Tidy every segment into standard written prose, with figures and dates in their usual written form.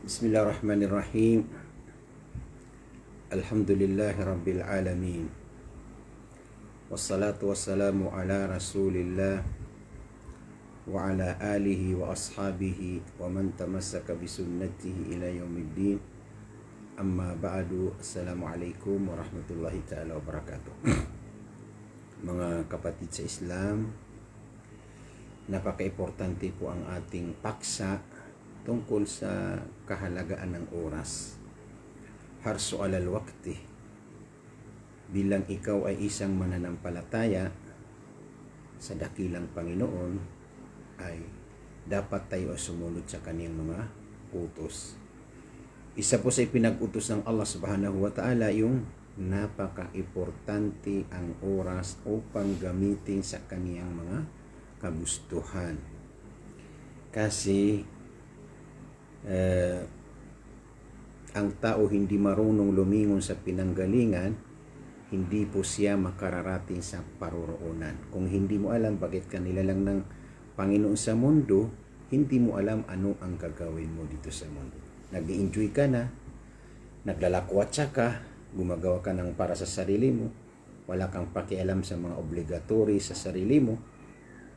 Bismillahirrahmanirrahim. Alhamdulillahi Rabbil Alamin. Wassalatu wassalamu ala Rasulillah wa ala alihi wa ashabihi wa man tamassaka bisunnatihi ila yaumiddin. Amma ba'du. Assalamualaikum warahmatullahi ta'ala wabarakatuh. Mga kapatid sa Islam, napaka-importante po ang ating paksa tungkol sa kahalagaan ng oras. Harsu alal waqti. Bilang ikaw ay isang mananampalataya sa dakilang Panginoon, ay dapat tayo sumunod sa kaniyang mga utos. Isa po sa ipinag-utos ng Allah subhanahu wa ta'ala yung napaka-importante ang oras upang gamitin sa kaniyang mga kagustuhan. Kasi ang tao hindi marunong lumingon sa pinanggalingan, hindi po siya makararating sa paroroonan. Kung hindi mo alam bakit ka nilalang ng Panginoon sa mundo, hindi mo alam ano ang gagawin mo dito sa mundo. Nag-enjoy ka na, naglalakwatsa ka, gumagawa ka ng para sa sarili mo, wala kang pakialam sa mga obligatory sa sarili mo.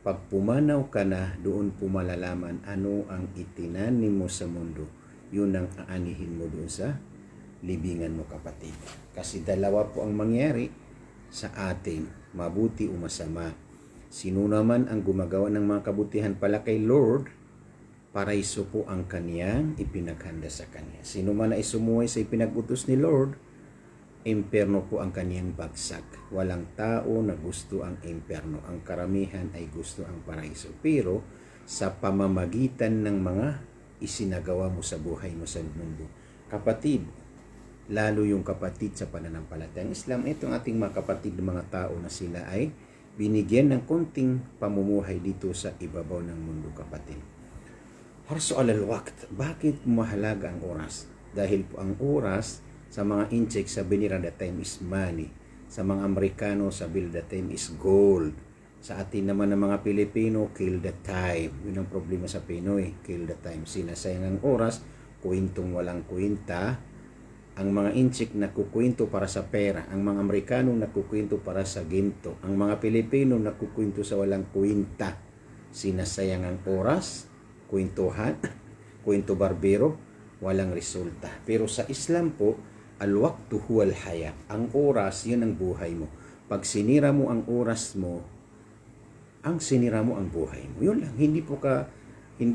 Pag pumanaw ka na, doon po malalaman ano ang itinanim mo sa mundo. Yun ang aanihin mo doon sa libingan mo, kapatid. Kasi dalawa po ang mangyari sa atin, mabuti o masama. Sino naman ang gumagawa ng mga kabutihan pala kay Lord, paraiso po ang kaniyang ipinaghanda sa kanya. Sino man ay sumuway sa ipinag-utos ni Lord, impyerno po ang kaniyang bagsak. Walang tao na gusto ang impyerno. Ang karamihan ay gusto ang paraiso. Pero sa pamamagitan ng mga isinagawa mo sa buhay mo sa mundo. Kapatid, lalo yung kapatid sa pananampalatayang Islam, itong ating mga kapatid, mga tao na sila ay binigyan ng konting pamumuhay dito sa ibabaw ng mundo, kapatid. Harsu alal waqt. Bakit mahalaga ang oras? Dahil po ang oras, sa mga incheck, sabi nila the time is money. Sa mga Amerikano, sabi the time is gold. Sa atin naman ng mga Pilipino, kill the time. Yun ang problema sa Pinoy, kill the time. Sinasayang ang oras, kwentong walang kwenta. Ang mga incheck nakukwento para sa pera. Ang mga Amerikano nakukwento para sa ginto. Ang mga Pilipino nakukwento sa walang kwenta. Sinasayang ang oras, kwentuhan, kwento barbero, walang resulta. Pero sa Islam po, al-waqtu huwal haya. Ang oras, yun ang buhay mo. Pag sinira mo ang oras mo, ang sinira mo ang buhay mo. Yun lang. Hindi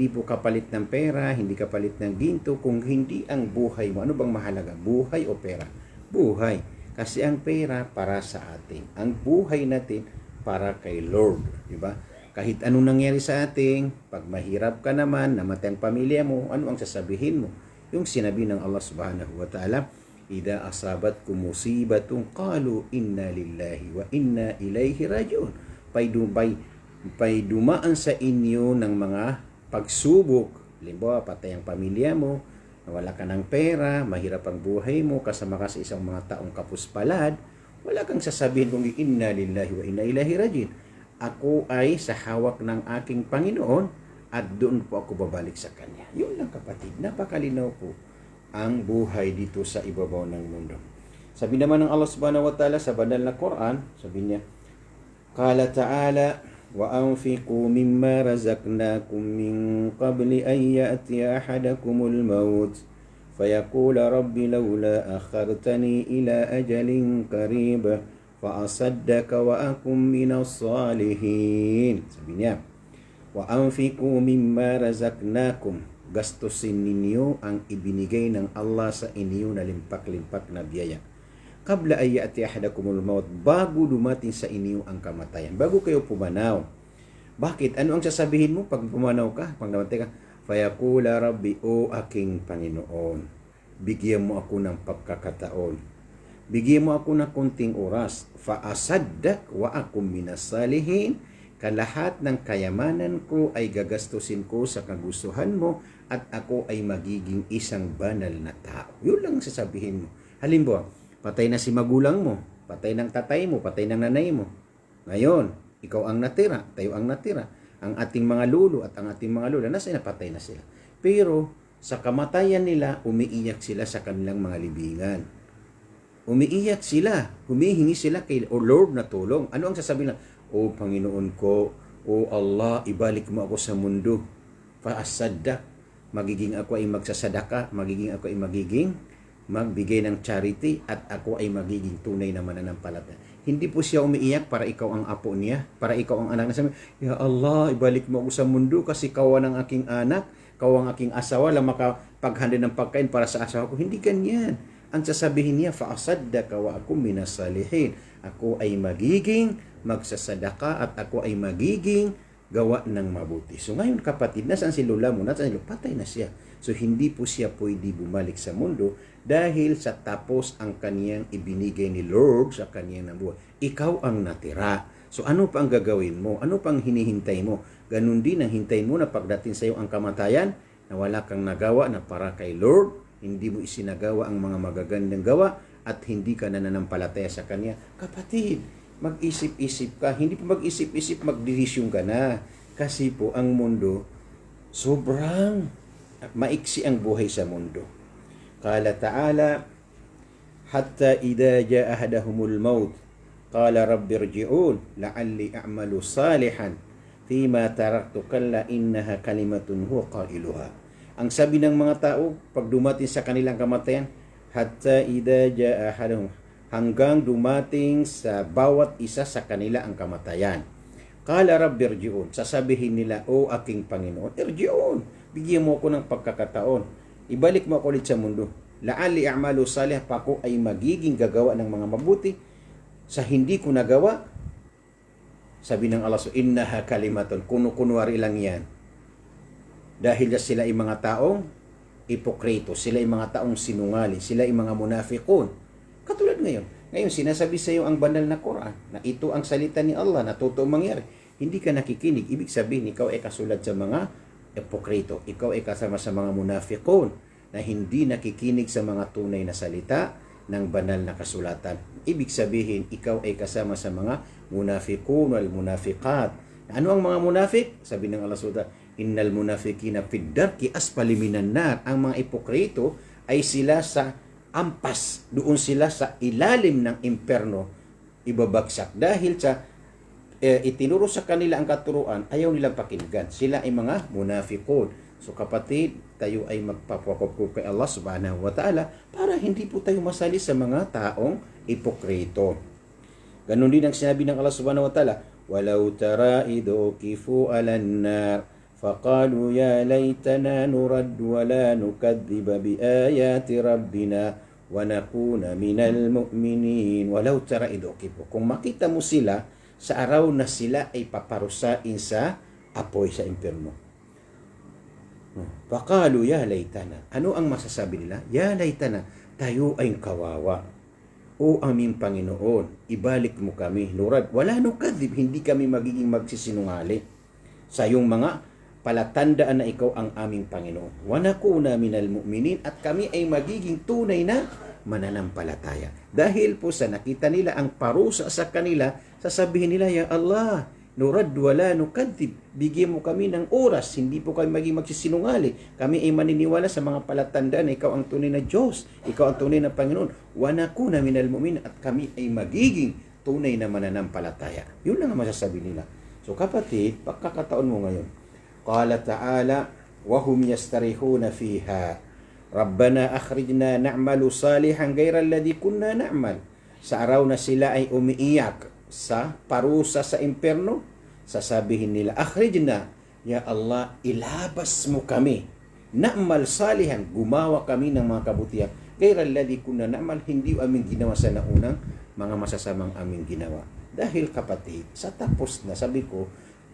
po kapalit ng pera, hindi kapalit ng ginto, kung hindi ang buhay mo. Ano bang mahalaga? Buhay o pera? Buhay. Kasi ang pera para sa atin. Ang buhay natin para kay Lord. Diba? Kahit anong nangyari sa atin, pag mahirap ka naman, namatay ang pamilya mo, ano ang sasabihin mo? Yung sinabi ng Allah subhanahu wa ta'ala, Ida asabatkum musibatun qalu inna lillahi wa inna ilaihi rajiun. Pay dumaan sa inyo ng mga pagsubok. Halimbawa, patay ang pamilya mo, wala ka ng pera, mahirap ang buhay mo, kasama ka sa isang mga taong kapuspalad, wala kang sasabihin kung inna lillahi wa inna ilaihi rajiun. Ako ay sa hawak ng aking Panginoon at doon po ako babalik sa Kanya. Yun lang, kapatid. Napakalinaw po ang buhay dito sa ibabaw ng mundo. Sabi naman ng Allah subhanahu wa ta'ala sa banal na Quran, sabi niya, Qala ta'ala, wa anfiqu mimma razaqnakum min qabli an ya'tiya ahadakumul maut fayaqula rabbi lawla akhartani ila ajalin qarib fa asaddaka wa akum minas salihin. Sabi niya, wa anfiqu mimma razaqnakum, gastusin ninyo ang ibinigay ng Allah sa inyo na limpak-limpak na biyaya. Qabla ay ya'ti ahadakumul maut, bago dumating sa inyo ang kamatayan, bago kayo pumanaw. Bakit? Ano ang sasabihin mo pag pumanaw ka? Pag namatay ka, fayaqula rabbi, o aking Panginoon, bigyan mo ako ng pagkakataon. Bigyan mo ako ng konting oras. Fa asaddak wa akum minas salihin, kalahat ng kayamanan ko ay gagastusin ko sa kagustuhan mo at ako ay magiging isang banal na tao. Yun lang sasabihin mo. Halimbawa, patay na si magulang mo, patay ng tatay mo, patay ng nanay mo. Ngayon, ikaw ang natira, tayo ang natira. Ang ating mga lolo at ang ating mga lola, nasa napatay na sila. Pero Sa kamatayan nila, umiiyak sila sa kanilang mga libingan. Umiiyak sila, humihingi sila kay Lord na tulong. Ano ang sasabihin nila? O Panginoon ko, O Allah, ibalik mo ako sa mundo. Fa'asaddak, magiging ako ay magsasadaka, magiging ako ay magbigay ng charity, at ako ay magiging tunay na mananampalataya. Hindi po siya umiiyak para ikaw ang apo niya, para ikaw ang anak niya. Ya Allah, ibalik mo ako sa mundo kasi kawan ang aking anak, kawan ang aking asawa, lang makapaghanda ng pagkain para sa asawa ko. Hindi ganyan. Ang sasabihin niya, fa'asaddaka wa akum minas salihin. Ako ay magiging magsasadaka at ako ay magiging gawa ng mabuti. So ngayon kapatid, nasaan si lola mo? Nasaan si lola? Patay na siya. So hindi po siya pwede bumalik sa mundo dahil sa tapos ang kaniyang ibinigay ni Lord sa kaniyang nabuhay. Ikaw ang natira. So ano pa ang gagawin mo? Ano pang hinihintay mo? Ganun din ang hintayin mo na pagdating sa iyo ang kamatayan na wala kang nagawa na para kay Lord, hindi mo isinagawa ang mga magagandang gawa at hindi ka nananampalataya sa Kanya. Kapatid, mag-isip-isip ka. Hindi po mag-isip-isip, magdesisyon ka na. Kasi po ang mundo, sobrang maiksi ang buhay sa mundo. Qala ta'ala, hatta idha ja'a ahadahumul maut, qala rabbi irji'un, la'alli a'malu salihan, fima taraktu kalla innaha kalimatun huwa qailuha. Ang sabi ng mga tao, pag dumating sa kanilang kamatayan, hatta idha ja'a ahadahum, hanggang dumating sa bawat isa sa kanila ang kamatayan. Qala rabbi irji'un, sasabihin nila, O aking Panginoon, irji'un, bigyan mo ako ng pagkakataon, ibalik mo ako ulit sa mundo. La'alli a'malu salih, pa ako ay magiging gagawa ng mga mabuti. Sa hindi ko nagawa, sabi ng Allah, so innaha kalimatun, kuno-kunwari lang yan. Dahil sila ay mga taong ipokrito, sila ay mga taong sinungaling, sila ay mga munafiqun. Katulad ngayon. Ngayon, sinasabi sa iyo ang banal na Quran na ito ang salita ni Allah na totoong mangyari. Hindi ka nakikinig. Ibig sabihin, ikaw ay kasulad sa mga ipokrito. Ikaw ay kasama sa mga munafiqun na hindi nakikinig sa mga tunay na salita ng banal na kasulatan. Ibig sabihin, ikaw ay kasama sa mga munafiqun wal munafiqat. Ano ang mga munafik? Sabi ng Allah SWT, Innal munafiqina fid darki asfali minan nar. Ang mga ipokrito ay sila sa ampas, doon sila sa ilalim ng imperno ibabagsak dahil sa itinuro sa kanila ang katuruan, ayaw nilang pakinggan. Sila ay mga munafiqun. So kapatid, tayo ay magpapakop kay Allah subhanahu wa ta'ala para hindi po tayo masali sa mga taong ipokrito. Ganon din ang sinabi ng Allah subhanahu wa ta'ala, walau tara idhu kifu alan nar faqalu ya laytana nurad wa la nukadhiba bi ayati rabbina wa nakuna minal mu'minin. Walau tara idhu kifu, kung makita mo sila sa araw na sila ay paparusain sa apoy sa impyerno. Faqalu ya laytana, ano ang masasabi nila? Ya laytana, tayo ay kawawa. O aming Panginoon, ibalik mo kami. Nurad, wala nukadhib, hindi kami magiging magsisinungaling sa iyong mga palatandaan na ikaw ang aming Panginoon. Wa nakuna minal mu'minin, at kami ay magiging tunay na mananampalataya. Dahil po sa nakita nila ang parusa sa kanila, sasabihin nila, Ya Allah, nurad wala nukadhib, bigyan mo kami ng oras, hindi po kami maging magsisinungaling. Kami ay maniniwala sa mga palatandaan na ikaw ang tunay na Diyos, ikaw ang tunay na Panginoon. Wa nakuna minal mu'minin, at kami ay magiging tunay na mananampalataya. Yun lang ang masasabi nila. So kapatid, pagkakataon mo ngayon, Qala ta'ala, وَهُمْ يَسْتَرِحُونَ فِيهَا رَبَّنَا أَخْرِجْنَا نَعْمَلُ صَالِحًا غَيْرَ الَّذِي كُنَّا نَعْمَلُ. Sa araw na sila ay umiiyak sa parusa sa impyerno, sasabihin nila, Akhrijna, Ya Allah, ilabas mo kami. Na'mal salihan, gumawa kami ng mga kabutihan. غَيْرَ الَّذِي كُنَّا نَعْمَلُ, hindi aming ginawa sa naunang mga masasamang aming ginawa. Dahil kapatid, sa tapos na, sabi ko,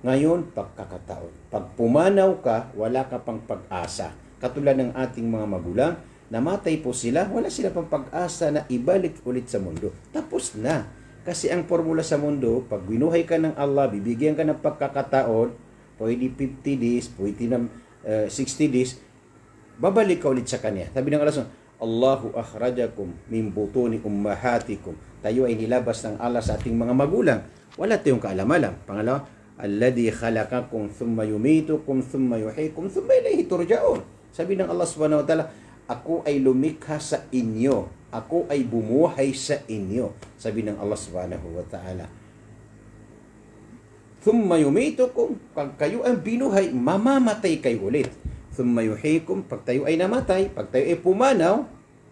ngayon, pagkakataon. Pag pumanaw ka, wala ka pang pag-asa. Katulad ng ating mga magulang, namatay po sila, wala sila pang pag-asa na ibalik ulit sa mundo. Tapos na. Kasi ang formula sa mundo, pag binuhay ka ng Allah, bibigyan ka ng pagkakataon, pwede 50 days, pwede na 60 days, babalik ka ulit sa Kanya. Sabi ng Allah, Allahu akhrajakum min butuni ummahatikum. Tayo ay nilabas ng Allah sa ating mga magulang. Wala tayong kaalam-alam. Pangalawa, alladhi khalaqakum thumma yumitukum thumma yuhyikum thumma ilayhi turja'un. Sabi ng Allah subhanahu wa ta'ala, ako ay lumikha sa inyo. Ako ay bumuhay sa inyo. Sabi ng Allah subhanahu wa ta'ala. Thumma yumitukum, pag kayo ang binuhay, mamamatay kayo ulit. Thumma yuhyikum, pag tayo ay namatay, pag tayo ay pumanaw,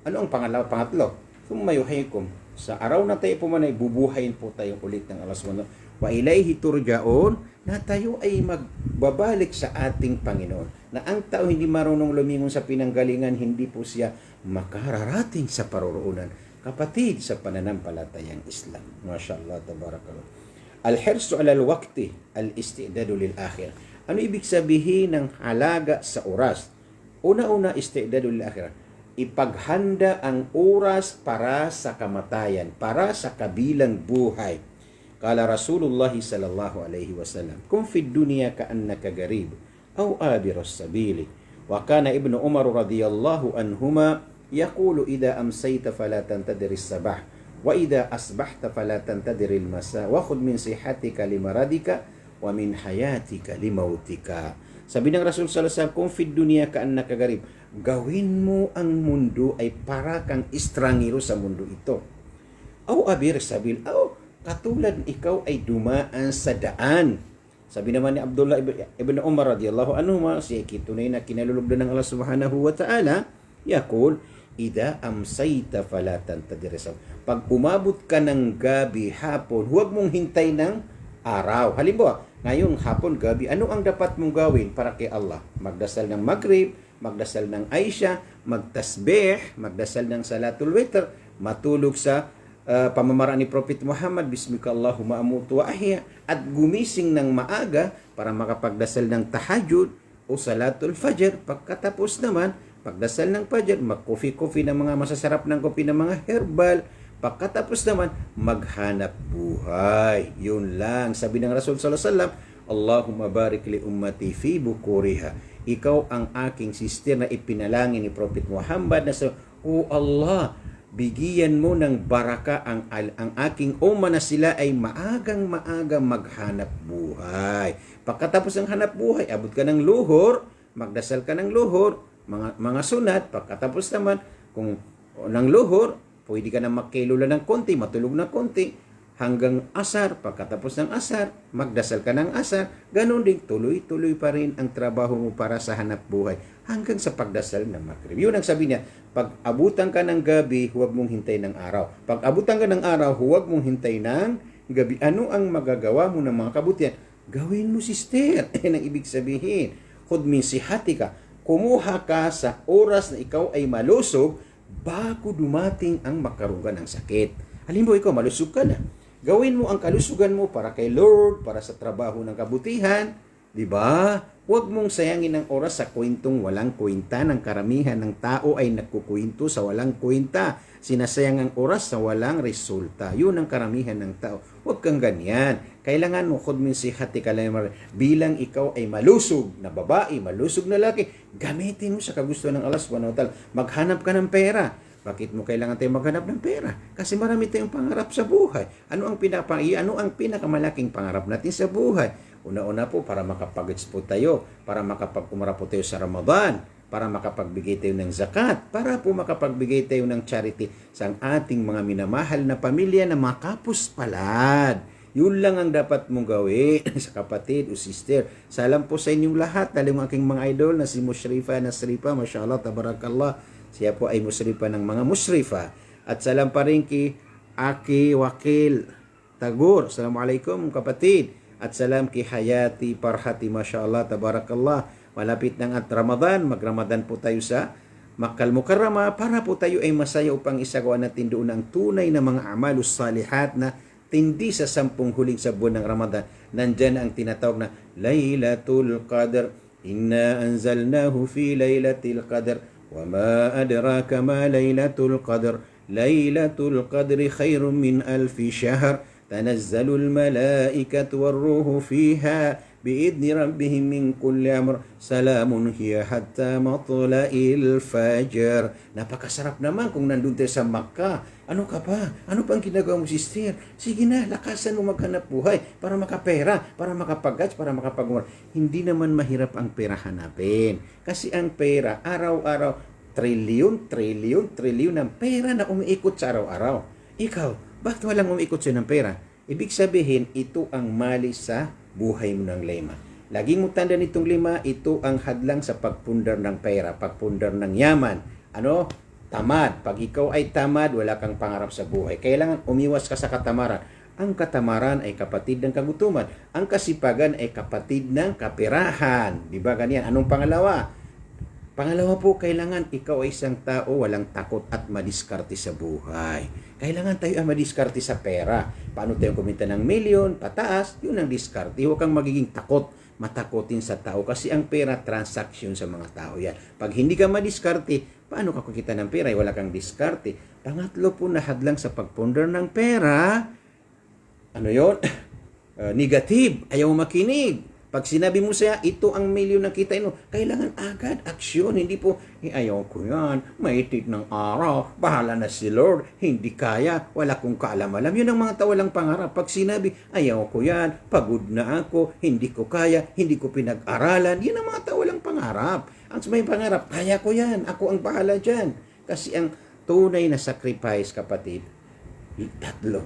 ano ang pangatlo? Thumma yuhyikum, sa araw na tayo pumanay, bubuhayin po tayo ulit ng Allah subhanahu wa ta'ala. Wa ilayhi turja'un, na tayo ay magbabalik sa ating Panginoon. Na ang tao hindi marunong lumingon sa pinanggalingan, hindi po siya makararating sa paroroonan. Kapatid sa pananampalatayang Islam. MashaAllah, tabarakallah. Al-hirsu alal waqti, al-istidadu lil akhir. Ano ibig sabihin ng halaga sa oras? Una-una, istidadu lil akhir. Ipaghanda ang oras para sa kamatayan, para sa kabilang buhay. Kala Rasulullah sallallahu alaihi wasallam, "Kum fid dunya ka'annaka garib aw abiras sabili." Wa kana Ibnu Umar radhiyallahu anhuma yaqulu idza amsayta fala tantadir as-sabah wa idza asbahta fala tantadir al-masa wa khudh min sihatika limaradika wa min hayatika limautika. Sabi ng Rasul sallallahu alaihi wasallam, "Kum fid dunya ka'annaka garib." Gawin mo ang mundo ay para kang estrangero sa mundo ito. Aw abir sabil, katulad ikaw ay dumaan sa daan. Sabi naman ni Abdullah ibn Umar radiyallahu anhu, siya tunay na kinalulugdan ng Allah subhanahu wa ta'ala, yakul, "Ida amsayta fala tantadir." Pag umabot ka ng gabi, hapon, huwag mong hintay ng araw. Halimbawa, ngayong hapon, gabi, ano ang dapat mong gawin para kay Allah? Magdasal ng Maghrib, magdasal ng Aisha, magtasbih, magdasal ng Salatul Witr, matulog sa pamamaraan ni Prophet Muhammad, Bismika Allahumma amutu wa ahya, at gumising ng maaga para makapagdasal ng tahajjud o Salatul Fajr. Pagkatapos naman, pagdasal ng Fajr, mag-coffee ng mga masasarap ng kopi ng mga herbal. Pagkatapos naman, maghanap buhay. Yun lang. Sabi ng Rasul sallallahu alaihi wasallam, Allahumma barik li ummati fi bukuriha. Ikaw ang aking sister na ipinalangin ni Prophet Muhammad na sa, "O Allah, bigyan mo ng baraka ang aking umma na sila ay maagang-maaga maghanap buhay." Pagkatapos ng hanap buhay, abot ka ng luhur, magdasal ka ng luhur, mga sunat. Pagkatapos naman, kung ng luhur, pwede ka na magkailula ng konti, matulog ng konti, hanggang asar. Pagkatapos ng asar, magdasal ka ng asar. Ganon din, tuloy-tuloy pa rin ang trabaho mo para sa hanap buhay hanggang sa pagdasal ng Maghrib. Yun ang sabi niya, pag abutan ka ng gabi, huwag mong hintay ng araw. Pag abutan ka ng araw, huwag mong hintay ng gabi. Ano ang magagawa mo ng mga kabutihan? Gawin mo, sister. Yan ang ibig sabihin. Khudh min sihatika. Kumuha ka sa oras na ikaw ay malusog bago dumating ang makarugan ng sakit. Halimbawa, ikaw malusog ka na. Gawin mo ang kalusugan mo para kay Lord, para sa trabaho ng kabutihan. Diba? Huwag mong sayangin ang oras sa kwentong walang kwenta. Ng karamihan ng tao ay nagkukwento sa walang kwenta. Sinasayang ang oras sa walang resulta. Yun ang karamihan ng tao. Huwag kang ganyan. Kailangan mo, khudh min sihatika bilang ikaw ay malusog na babae, malusog na lalaki, gamitin mo sa kagustuhan ng Allah subhanahu wa ta'ala. Maghanap ka ng pera. Bakit mo kailangan tayo maghanap ng pera? Kasi marami tayong pangarap sa buhay. Ano ang pinakamalaking pangarap natin sa buhay? Una-una po, para makapag-export tayo, para makapag-umrah po tayo sa Ramadan, para makapagbigay tayo ng zakat, para po makapagbigay tayo ng charity sa ating mga minamahal na pamilya na makapuspalad. Yun lang ang dapat mong gawin sa kapatid o sister. Salam po sa inyong lahat. Dahil yung aking mga idol na si Mushrifa Nasrifa, mashallah, tabarakallah. Siya po ay musrifa ng mga musrifa. At salam pa rin kay Aki Wakil Tagur. Assalamualaikum kapatid. At salam kay Hayati Parhati, mashallah, tabarakallah. Malapit ng at Ramadan. Mag-Ramadan po tayo sa Makkah Mukarramah para po tayo ay masaya upang isagawa natin doon ang tunay na mga amalus salihat na tindi sa 10 huling sa buwan ng Ramadan. Nandyan ang tinatawag na Laylatul Qadr. Inna anzalnahu fi Laylatil Qadr. وَمَا أَدْرَاكَ مَا لَيْلَةُ الْقَدْرِ لَيْلَةُ الْقَدْرِ خَيْرٌ مِّنْ أَلْفِ شَهْرٍ تَنَزَّلُ الْمَلَائِكَةُ وَالرُّوحُ فِيهَا biidni rabbihim min kulli amr salamun hiya hatta matla'il fajr. Napakasarap naman kung nandun tayo sa Makkah. Ano ka pa? Ano pang ginagawa mo, sister? Sige na, lakasan mo maghanap buhay para makapera, para makapagats, para makapagumar. Hindi naman mahirap ang pera hanapin. Kasi ang pera, araw-araw, trilyon ng pera na umiikot sa araw-araw. Ikaw, bakit walang umiikot sa'yo ng pera? Ibig sabihin, ito ang mali sa buhay mo ng lema. Laging mo tanda nitong lima, ito ang hadlang sa pagpundar ng pera, pagpundar ng yaman. Ano? Tamad. Pag ikaw ay tamad, wala kang pangarap sa buhay. Kailangan umiwas ka sa katamaran. Ang katamaran ay kapatid ng kagutuman. Ang kasipagan ay kapatid ng kaperahan. Di ba ganyan? Anong pangalawa? Pangalawa po, kailangan ikaw ay isang tao walang takot at madiskarte sa buhay. Kailangan tayo ay madiskarte sa pera. Paano tayo kumita ng milyon, pataas, yun ang diskarte. Huwag kang magiging matakotin sa tao kasi ang pera, transaction sa mga tao yan. Pag hindi ka madiskarte, paano ka kukita ng pera? Wala kang diskarte. Pangatlo po na hadlang sa pagpundar ng pera, ano yun? Negative, ayaw makinig. Pag sinabi mo siya, ito ang milyon na kita mo, kailangan agad aksyon. Hindi po, ayaw ko yan, maitit ng araw, bahala na si Lord, hindi kaya, wala kong kaalam-alam. Yun ang mga tao walang pangarap. Pag sinabi, ayaw ko yan, pagod na ako, hindi ko kaya, hindi ko pinag-aralan, yun ang mga tao walang pangarap. Ang may pangarap, kaya ko yan, ako ang bahala dyan. Kasi ang tunay na sacrifice, kapatid, tatlo.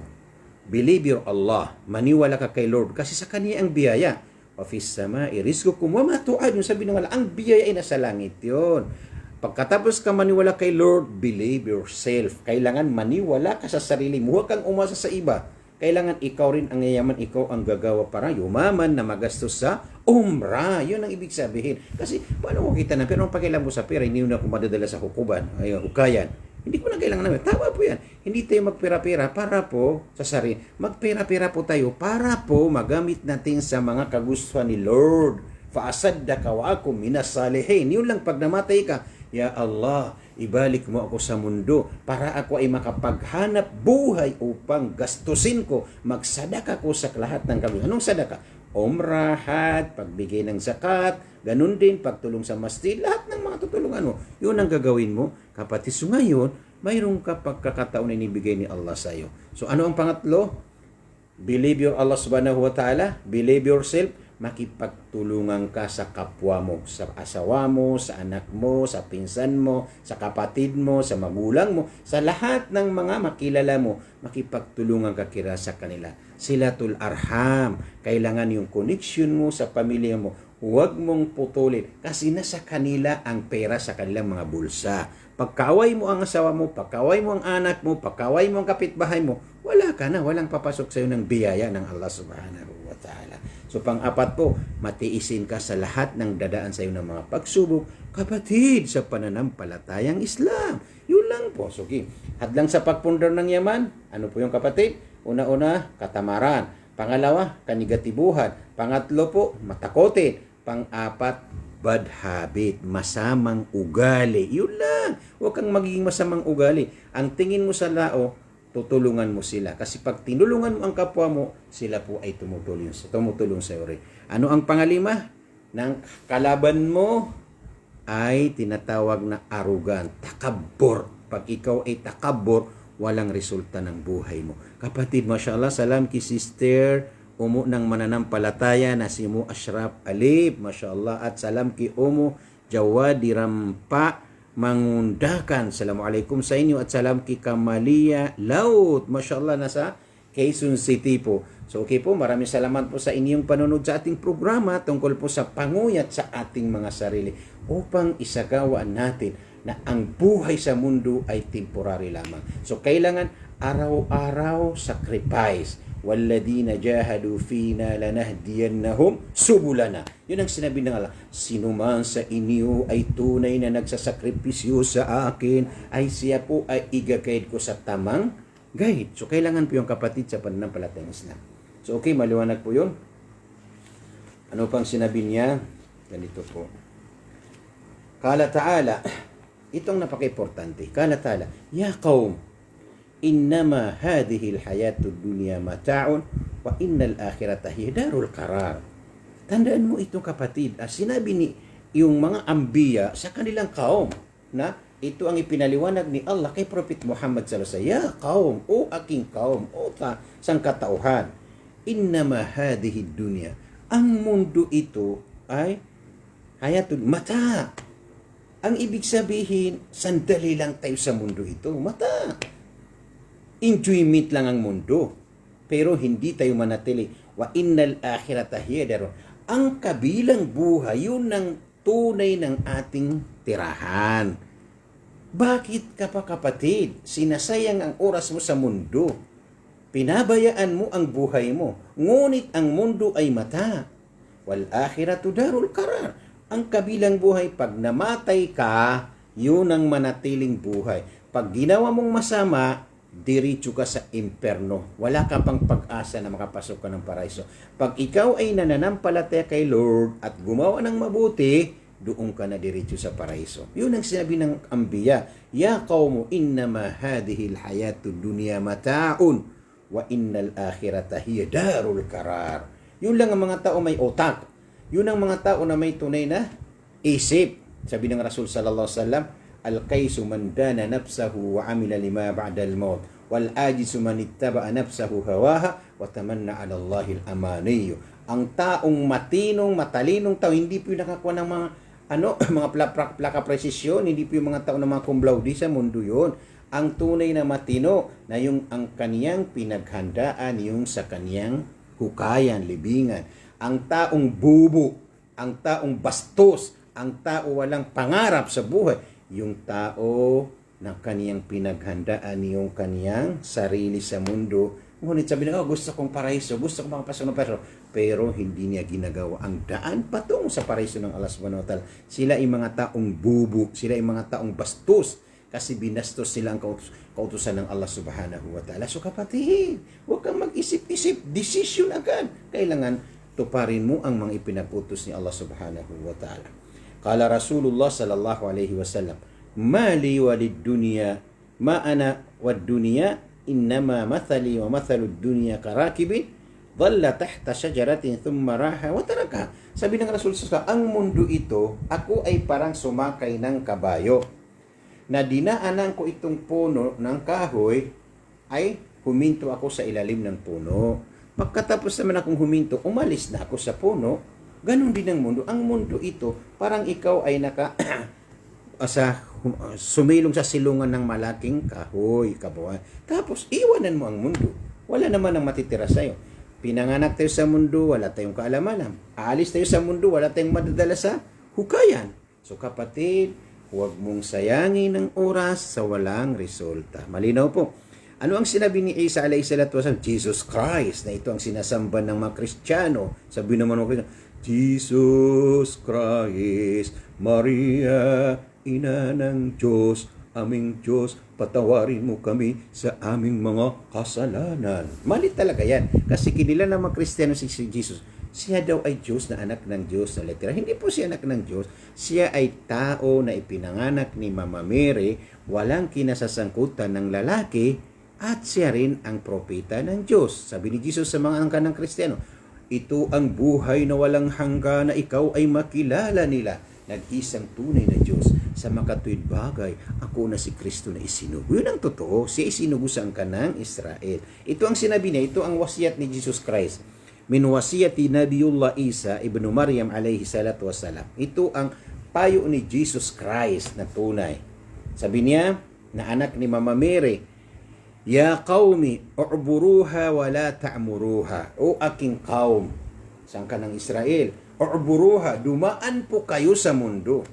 Believe your Allah, maniwala ka kay Lord, kasi sa Kanya ang biyaya. Office sama, rizqukum wa ma tu'ad. Yung sabi ng Allah, ang biyaya ay nasa langit yun. Pagkatapos ka maniwala kay Lord, believe yourself. Kailangan maniwala ka sa sarili mo. Huwag kang umasa sa iba. Kailangan ikaw rin ang yayaman, ikaw ang gagawa para yumaman na magastos sa umrah. Yun ang ibig sabihin. Kasi paano mo kita na, pero ang pakialam mo sa pera, hindi na ako madadala sa hukuban, hukayan. Hindi ko na kailangan namin. Tama po yan. Hindi tayo magpera-pera para po sa sarili. Magpera-pera po tayo para po magamit natin sa mga kagustuhan ni Lord. Fa'asaddaka wa akum minas salihin. Yun lang pag namatay ka, Ya Allah, ibalik mo ako sa mundo para ako ay makapaghanap buhay upang gastusin ko, magsadaka ko sa lahat ng kagustuhan. Anong sadaka? Umrahat, pagbigay ng zakat, ganun din, pagtulong sa masjid, lahat ng mga tutulungan mo. Yun ang gagawin mo. Kapatid, so ngayon, mayroong ka pagkakataon na inibigay ni Allah sa iyo. So ano ang pangatlo? Believe your Allah subhanahu wa ta'ala, believe yourself, makipagtulungan ka sa kapwa mo, sa asawa mo, sa anak mo, sa pinsan mo, sa kapatid mo, sa magulang mo, sa lahat ng mga makilala mo, makipagtulungan ka kira sa kanila. Silatul arham, kailangan yung connection mo sa pamilya mo, huwag mong putulin kasi nasa kanila ang pera sa kanilang mga bulsa. Pagkaway mo ang asawa mo, pagkaway mo ang anak mo, pagkaway mo ang kapitbahay mo, wala ka na, walang papasok sa iyo ng biyaya ng Allah subhanahu wa ta'ala. So pang-apat po, matiisin ka sa lahat ng dadaan sa iyo ng mga pagsubok, kapatid, sa pananampalatayang Islam. Yun lang po. So, okay. Hadlang sa pagpundar ng yaman, ano po yung kapatid? Una-una, katamaran. Pangalawa, kanigatibuhan. Pangatlo po, matakotin. Pang-apat, bad habit, masamang ugali. Yun lang. Huwag kang magiging masamang ugali. Ang tingin mo sa lao, tutulungan mo sila. Kasi pag tinulungan mo ang kapwa mo, sila po ay tumutulong sa iyo rin. Ano ang pangalima? Nang kalaban mo ay tinatawag na arrogant, takabur. Pag ikaw ay takabur, walang resulta ng buhay mo. Kapatid, mashallah, salam ki sister Umu ng mananampalataya na si Mu Ashraf Alib, mashallah, at salam ki Umu Jawadi Rampa Mangundakan. Assalamualaikum sa inyo at salam ki Kamalia Laut, mashallah, nasa Quezon City po. So okay po, maraming salamat po sa inyong panonood sa ating programa tungkol po sa panguyat sa ating mga sarili upang isagawa natin na ang buhay sa mundo ay temporary lamang. So kailangan araw-araw sacrifice. Walladina jahadu fina lanahdiyannahum subulana. Yun ang sinabi ng Allah. Sino man sa inyo ay tunay na nagsasakripisyo sa akin, ay siya po ay igagayad ko sa tamang guide. So kailangan po yung kapatid sa pananampalatayang Islam. So okay, maliwanag po yun. Ano pang sinabi niya? Ganito po. Kala ta'ala, itong napaka-importante. Kala ta'ala, Ya qawm, innama hadhihi alhayatud dunya mata'un wa innal akhirata hiya darul qarar. Tandaan mo ito kapatid, sinabi ni yung mga ambiya sa kanilang kaum na ito ang ipinaliwanag ni Allah kay Prophet Muhammad sallallahu alaihi wasallam. Ya kaum, o aking kaum, o sangkatauhan, innama hadhihi dunya, ang mundo ito ay hayatul mata. Ang ibig sabihin, sandali lang tayo sa mundo ito. Mata. Enjoyment lang ang mundo. Pero hindi tayo manatili. Wa innal akhirata hiya darun. Ang kabilang buhay, yun ang tunay ng ating tirahan. Bakit ka pa kapatid? Sinasayang ang oras mo sa mundo. Pinabayaan mo ang buhay mo. Ngunit ang mundo ay mata. Wal akhiratu darul qarar. Ang kabilang buhay, pag namatay ka, yun ang manatiling buhay. Pag ginawa mong masama, diretso ka sa imperno. Wala ka pang pag-asa na makapasok ka ng paraiso. Pag ikaw ay nananampalataya kay Lord at gumawa ng mabuti, doon ka na diretso sa paraiso. Yun ang sinabi ng ambiya. Ya qawmu innama hadihil hayatu dunya mata'un wa innal akhirata hiya darul qarar. Yun lang ang mga tao may otak. Yun ang mga tao na may tunay na isip. Sabi ng Rasul sallallahu alaihi wasallam, al-qaysu man dana nafsahu wa amila lima ba'da al-maut wal ajizu man ittaba'a nafsahu hawaha wa tamanna 'ala Allahil amaniy. Ang taong matinong, matalinong tao, hindi po nakakuha ng mga mga plaka presisyon, hindi po yung mga tao na mga cum laude sa mundo yun. Ang tunay na matino na yung ang kaniyang pinaghandaan yung sa kaniyang hukayan, libingan. Ang taong bubo, ang taong bastos, ang tao walang pangarap sa buhay, yung tao na kaniyang pinaghandaan yung kaniyang sarili sa mundo. Ngunit sabi na, gusto kong paraiso, gusto kong makapasok ng paraiso. Pero hindi niya ginagawa ang daan patungo sa paraiso ng Allah subhanahu wa ta'ala. Sila ay mga taong bubo, sila ay mga taong bastos. Kasi binastos sila ang kautusan ng Allah subhanahu wa ta'ala. So kapatid, huwag kang mag-isip-isip, decision agad. Kailangan tuparin mo ang mga ipinaputos ni Allah subhanahu wa ta'ala. Kala Rasulullah sallallahu alaihi wasallam, mali walid dunya, ma ana wad dunya, innama mathali wa mathalud dunya karakibin, dhalla tahta syajaratin thumma raha wa taraka. Sabi ng Rasul sallallahu ang mundo ito, ako ay parang sumakay ng kabayo na dinaanan ko itong puno ng kahoy, ay huminto ako sa ilalim ng puno. Pagkatapos naman akong huminto, umalis na ako sa puno. Ganon din ang mundo. Ang mundo ito, parang ikaw ay sumilong sa silungan ng malaking kahoy, kabuhay. Tapos, iwanan mo ang mundo. Wala naman ang matitira sa'yo. Pinanganak tayo sa mundo, wala tayong kaalaman. Aalis tayo sa mundo, wala tayong madadala sa hukayan. So kapatid, huwag mong sayangin ang oras sa walang resulta. Malinaw po. Ano ang sinabi ni Isa alayhi salatu wasallam? Jesus Christ, na ito ang sinasamba ng mga Kristiyano. Sabi naman ng Kristiyano, Jesus Christ, Maria, Ina ng Diyos, aming Diyos, patawarin mo kami sa aming mga kasalanan. Mali talaga yan. Kasi kinila ng mga Kristiyano si Jesus. Siya daw ay Diyos na anak ng Diyos na literal. Hindi po siya anak ng Diyos. Siya ay tao na ipinanganak ni Mama Mary, walang kinasasangkutan ng lalaki, at siya rin ang propeta ng Diyos. Sabi ni Jesus sa mga angkan ng Kristiyano, ito ang buhay na walang hanggan na ikaw ay makilala nila. Nag-isang tunay na Diyos sa makatuwid bagay. Ako na si Kristo na isinugo. Yun ang totoo. Siya isinugo sa angkan ng Israel. Ito ang sinabi niya. Ito ang wasiyat ni Jesus Christ. Min wasiyati Nabiyullah Isa ibn Maryam alayhi salatu wassalam. Ito ang payo ni Jesus Christ na tunay. Sabi niya, na anak ni Mama Mary, ya qawmi, u'buruha wa la ta'muruha. O aking kaum, sangka ng Israel, u'buruha, dumaan po kayo sa mundo.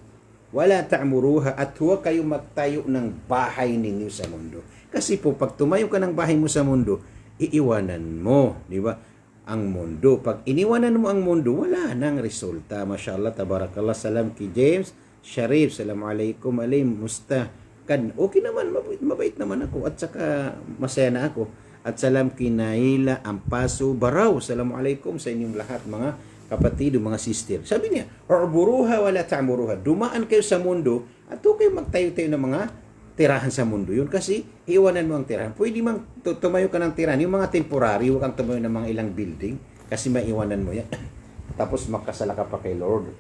Wala ta'muruha, at huwag kayo magtayo ng bahay ninyo sa mundo. Kasi po, pag tumayo ka ng bahay mo sa mundo, iiwanan mo, di ba? Ang mundo. Pag iniwanan mo ang mundo, wala nang resulta. Mashallah, tabarakallah, salam ki James Sharif, assalamualaikum, alaykum, musta? Okay naman, mabait naman ako at saka masaya na ako. At salam kinaila Ampaso Baraw. Assalamualaikum sa inyong lahat mga kapatid, mga sister. Sabi niya, u'buruha wala ta'muruha. Dumaan kayo sa mundo at huwag kayo magtayo-tayo ng mga tirahan sa mundo. Yun kasi iwanan mo ang tirahan. Pwede mang tumayo ka ng tirahan. Yung mga temporary, huwag kang tumayo ng mga ilang building kasi maiwanan mo yan. tapos makasala ka pa kay Lord.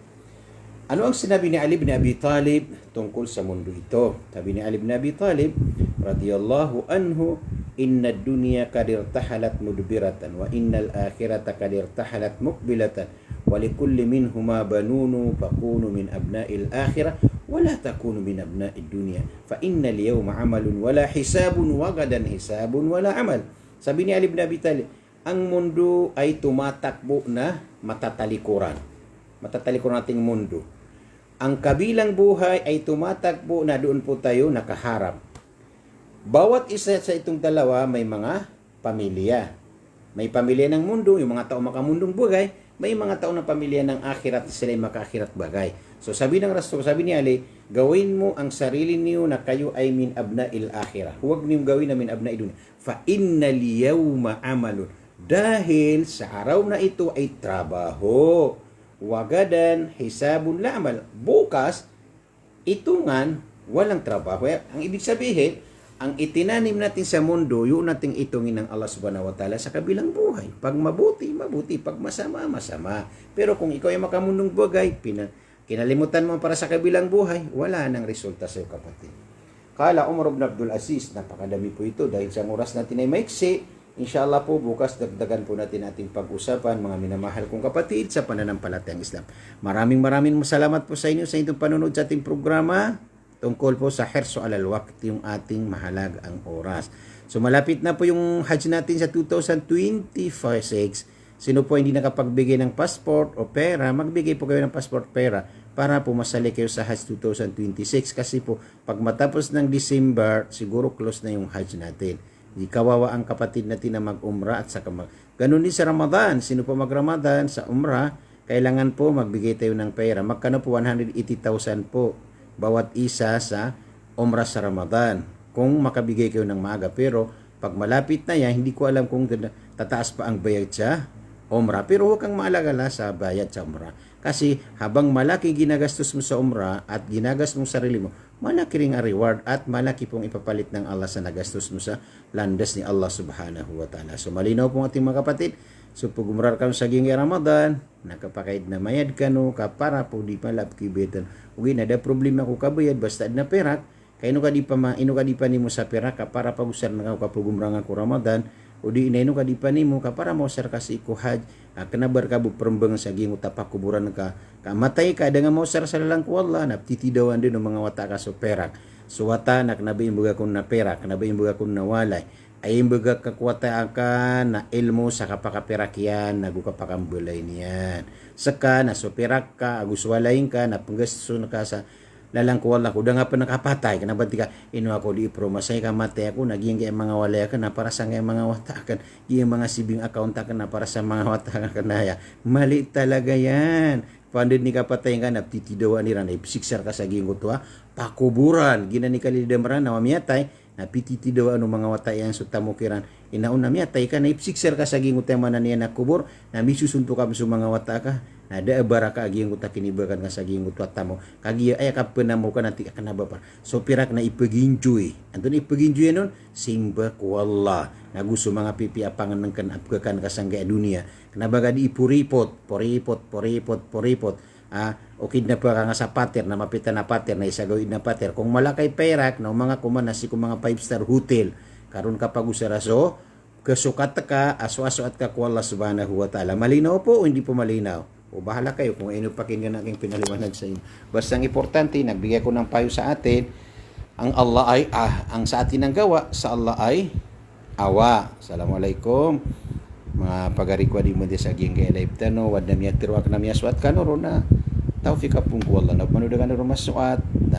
Ano ang sinabi ni Ali bin Abi Talib tungkol sa mundo ito? Sabi ni Ali bin Abi Talib radhiyallahu anhu, inna dunya qad irtahalat mudbiratan wa innal akhirata qad irtahalat muqbilatan wa likulli minhuma banunu fakunu min abna'il akhirah wa la takunu min abna'id dunya fa innal yawma amalun wala hisabun wa gadan hisabun wala amal. Sabi ni Ali bin Abi Talib, ang mundo ay tumatakbo na matatalikuran. Matatalikuran nating mundo. Ang kabilang buhay ay tumatakbo na doon po tayo nakaharap. Bawat isa sa itong dalawa may mga pamilya. May pamilya ng mundo, yung mga tao makamundong bagay, may mga tao ng pamilya ng akhirat, sila yung maka-akhirat bagay. So sabi ng Rasul, sabi ni Ali, gawin mo ang sarili niyo na kayo ay min abna'il akhirah. Huwag niyong gawin na min abna'id dunya. Fa innal yawma amalun. Dahil sa araw na ito ay trabaho. Wagadan hisabun la amal. Bukas, itungan, walang trabaho. Ang ibig sabihin, ang itinanim natin sa mundo, yun nating itungin ng Allah subhanahu wa ta'ala sa kabilang buhay. Pag mabuti, mabuti. Pag masama, masama. Pero kung ikaw ay makamundong bagay, kinalimutan mo para sa kabilang buhay, wala nang resulta sa iyo, kapatid. Kala Umar ibn Abdul Aziz, napakadami po ito dahil sa oras natin ay maiksi. Inshallah po, bukas dagdagan po natin ating pag-usapan, mga minamahal kong kapatid sa pananampalatayang Islam. Maraming salamat po sa inyo sa inyong panonood sa ating programa tungkol po sa Hirsu alal Waqt, yung ating mahalagang oras. So malapit na po yung Hajj natin sa 2026. Sino po hindi nakapagbigay ng passport o pera, magbigay po kayo ng passport pera para po masali kayo sa Hajj 2026. Kasi po, pag matapos ng December, siguro close na yung Hajj natin. Di kawawa ang kapatid natin na mag-umrah at saka ganun din sa Ramadan. Sino po mag-Ramadan sa umrah, kailangan po magbigay tayo ng pera. Magkano po? 180,000 po bawat isa sa umrah sa Ramadan. Kung makabigay kayo ng maaga. Pero pag malapit na yan, hindi ko alam kung tataas pa ang bayad sa umrah. Pero huwag kang maalagala sa bayad sa umrah. Kasi habang malaki ginagastos mo sa umrah at ginagastos mo sarili mo, malaki ring ang reward at malaki pong ipapalit ng Allah sa nagastos mo sa landas ni Allah subhanahu wa ta'ala. So malinaw pong ating mga kapatid. So pag umrar ka sa gingi Ramadan, nakapakaid na mayad ka no, kapara po di palap kibetan. Uwi na da problema ko kabayad basta na perak. Kaya ino ka di pa nimo sa perak kapara pag usar na ka pag umrang ako Ramadan. O di ina ino ka di pa nimo kapara mo usar kasi ko haj. Kenabar ka buperembang sa gingo tapak kuburan ka. Kamatay ka dengan mo usar sa lalang ko Allah. Naptitidawan din ng mga wata ka so perak. So wata nak nabi imbaga kun na perak, nabi imbaga kun na walay. Ay imbaga kakwata akan na ilmo sa kapakaperakian nagukapakambulay niyan. Saka na so perak ka, agus walayin ka, napanggasto na ka sa lalang ko wala ko. Da nga pa nakapatay, kanabati ka, ino ako di promasay ka matay ako, naging kaya mga walay ka na para sa mga wata kan, yung mga sibing account ka na para sa mga wata ka na. Mali talaga yan. Pandid ni kapatay nga naptitidawan ni Ranay, siksar ka sa gingot ha, pakuburan, gina ni kalidamaran na mamiyatay, napititidawan ng mga watay ang sutamukiran, inaon na miyatay ka, naipsiksar ka sa gingot yung manan niya na kubur, na misusunto ka sa mga wata ka, na daabara ka gingot na kinibagan ka sa gingot wata mo, kagiya ay kapanamo ka nanti ka na ba pa, so pirak na ipaginjoy, anton ipaginjoy nun, simba ko Allah, na gusto mga pipiapangan ng kanapkakan kasangga dunia, kanabaga di ipuripot, poripot, o kidnap ka nga sa pater na mapitan na pater na isagawin na pater kung malakay perak na mga kumanasi kung mga 5-star hotel karon kapag usaraso kasukat ka aso-aso at ka ko Allah subhanahu wa ta'ala. Malinaw po o hindi po malinaw? O bahala kayo kung ano pakinggan aking pinaliwanag sa inyo. Basta ang importante, nagbigay ko ng payo sa atin, ang Allah ay ang sa atin ang gawa, sa Allah ay awa. Assalamualaikum. Mga pagarikwa di mo di sa gingga live tano wad na miya tiruak na miya suat kano ro na tawfik apung ko Allah na manudagan ro masuat na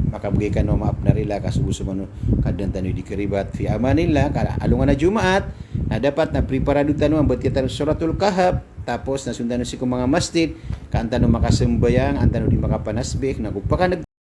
makabugay ka no maap na rila kasubuso man kadang tano di keribat fi amanillah kala alungan na Jumaat na dapat na preparado tano ang ba't kita suratul kahf tapos nasundan si ko mga masjid kanta no makasembayang anta no di makapanasbih nagupaka